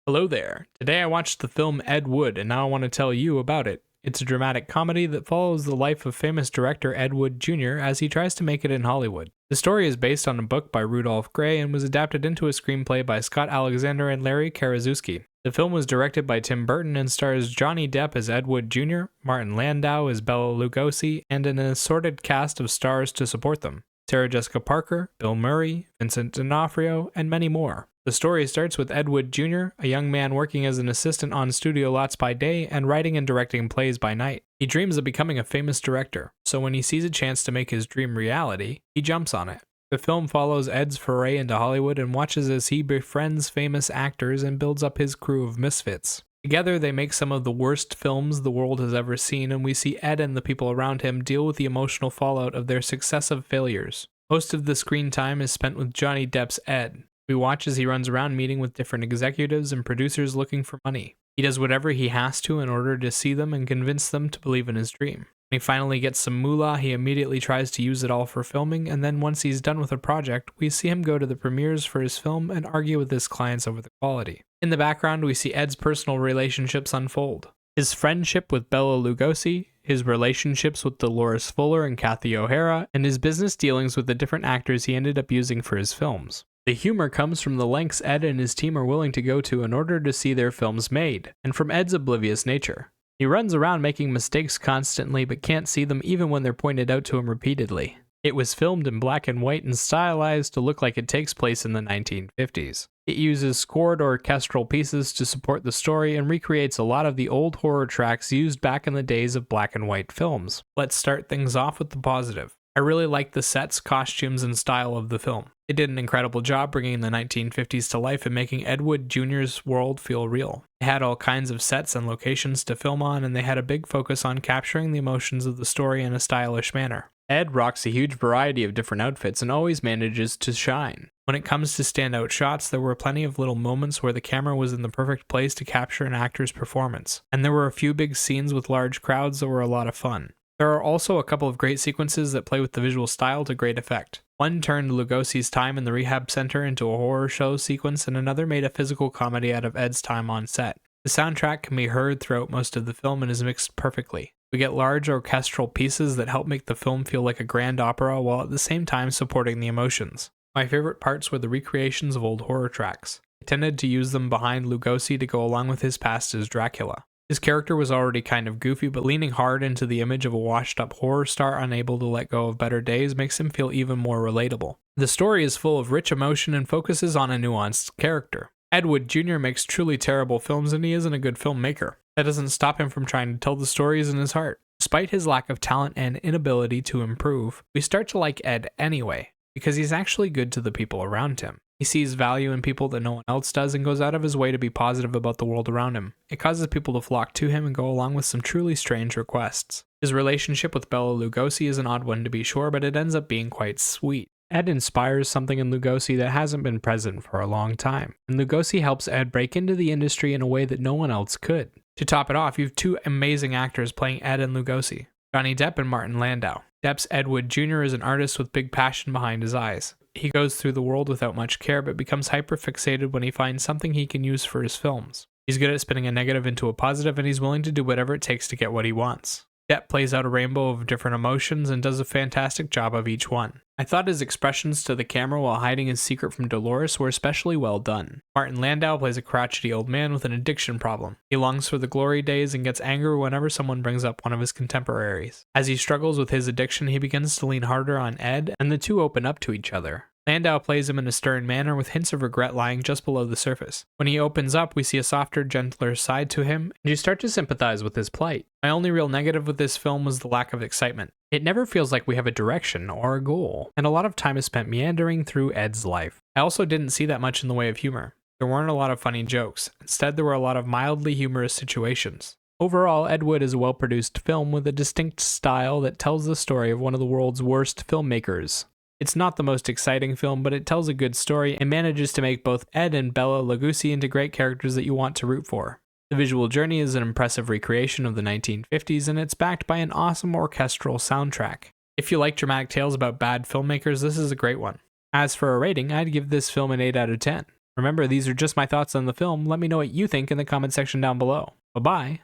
Hello there. Today I watched the film Ed Wood, and now I want to tell you about it. It's a dramatic comedy that follows the life of famous director Ed Wood Jr. as he tries to make it in Hollywood. The story is based on a book by Rudolph Gray and was adapted into a screenplay by Scott Alexander and Larry Karaszewski. The film was directed by Tim Burton and stars Johnny Depp as Ed Wood Jr., Martin Landau as Bela Lugosi, and an assorted cast of stars to support them: Sarah Jessica Parker, Bill Murray, Vincent D'Onofrio, and many more. The story starts with Ed Wood Jr., a young man working as an assistant on studio lots by day and writing and directing plays by night. He dreams of becoming a famous director, so when he sees a chance to make his dream reality, he jumps on it. The film follows Ed's foray into Hollywood and watches as he befriends famous actors and builds up his crew of misfits. Together, they make some of the worst films the world has ever seen, and we see Ed and the people around him deal with the emotional fallout of their successive failures. Most of the screen time is spent with Johnny Depp's Ed. We watch as he runs around meeting with different executives and producers looking for money. He does whatever he has to in order to see them and convince them to believe in his dream. When he finally gets some moolah, he immediately tries to use it all for filming, and then once he's done with a project, we see him go to the premieres for his film and argue with his clients over the quality. In the background, we see Ed's personal relationships unfold. His friendship with Bela Lugosi, his relationships with Dolores Fuller and Kathy O'Hara, and his business dealings with the different actors he ended up using for his films. The humor comes from the lengths Ed and his team are willing to go to in order to see their films made, and from Ed's oblivious nature. He runs around making mistakes constantly but can't see them even when they're pointed out to him repeatedly. It was filmed in black and white and stylized to look like it takes place in the 1950s. It uses scored orchestral pieces to support the story and recreates a lot of the old horror tracks used back in the days of black and white films. Let's start things off with the positive. I really liked the sets, costumes, and style of the film. It did an incredible job bringing the 1950s to life and making Ed Wood Jr.'s world feel real. They had all kinds of sets and locations to film on, and they had a big focus on capturing the emotions of the story in a stylish manner. Ed rocks a huge variety of different outfits and always manages to shine. When it comes to standout shots, there were plenty of little moments where the camera was in the perfect place to capture an actor's performance, and there were a few big scenes with large crowds that were a lot of fun. There are also a couple of great sequences that play with the visual style to great effect. One turned Lugosi's time in the rehab center into a horror show sequence, and another made a physical comedy out of Ed's time on set. The soundtrack can be heard throughout most of the film and is mixed perfectly. We get large orchestral pieces that help make the film feel like a grand opera while at the same time supporting the emotions. My favorite parts were the recreations of old horror tracks. I tended to use them behind Lugosi to go along with his past as Dracula. His character was already kind of goofy, but leaning hard into the image of a washed-up horror star unable to let go of better days makes him feel even more relatable. The story is full of rich emotion and focuses on a nuanced character. Ed Wood Jr. makes truly terrible films, and he isn't a good filmmaker. That doesn't stop him from trying to tell the stories in his heart. Despite his lack of talent and inability to improve, we start to like Ed anyway, because he's actually good to the people around him. He sees value in people that no one else does and goes out of his way to be positive about the world around him. It causes people to flock to him and go along with some truly strange requests. His relationship with Bela Lugosi is an odd one to be sure, but it ends up being quite sweet. Ed inspires something in Lugosi that hasn't been present for a long time, and Lugosi helps Ed break into the industry in a way that no one else could. To top it off, you have two amazing actors playing Ed and Lugosi, Johnny Depp and Martin Landau. Depp's Ed Wood Jr. is an artist with big passion behind his eyes. He goes through the world without much care, but becomes hyper-fixated when he finds something he can use for his films. He's good at spinning a negative into a positive, and he's willing to do whatever it takes to get what he wants. Depp plays out a rainbow of different emotions and does a fantastic job of each one. I thought his expressions to the camera while hiding his secret from Dolores were especially well done. Martin Landau plays a crotchety old man with an addiction problem. He longs for the glory days and gets angry whenever someone brings up one of his contemporaries. As he struggles with his addiction, he begins to lean harder on Ed, and the two open up to each other. Landau plays him in a stern manner with hints of regret lying just below the surface. When he opens up, we see a softer, gentler side to him, and you start to sympathize with his plight. My only real negative with this film was the lack of excitement. It never feels like we have a direction or a goal, and a lot of time is spent meandering through Ed's life. I also didn't see that much in the way of humor. There weren't a lot of funny jokes. Instead, there were a lot of mildly humorous situations. Overall, Ed Wood is a well-produced film with a distinct style that tells the story of one of the world's worst filmmakers. It's not the most exciting film, but it tells a good story and manages to make both Ed and Bela Lugosi into great characters that you want to root for. The visual journey is an impressive recreation of the 1950s, and it's backed by an awesome orchestral soundtrack. If you like dramatic tales about bad filmmakers, this is a great one. As for a rating, I'd give this film an 8 out of 10. Remember, these are just my thoughts on the film. Let me know what you think in the comment section down below. Bye-bye.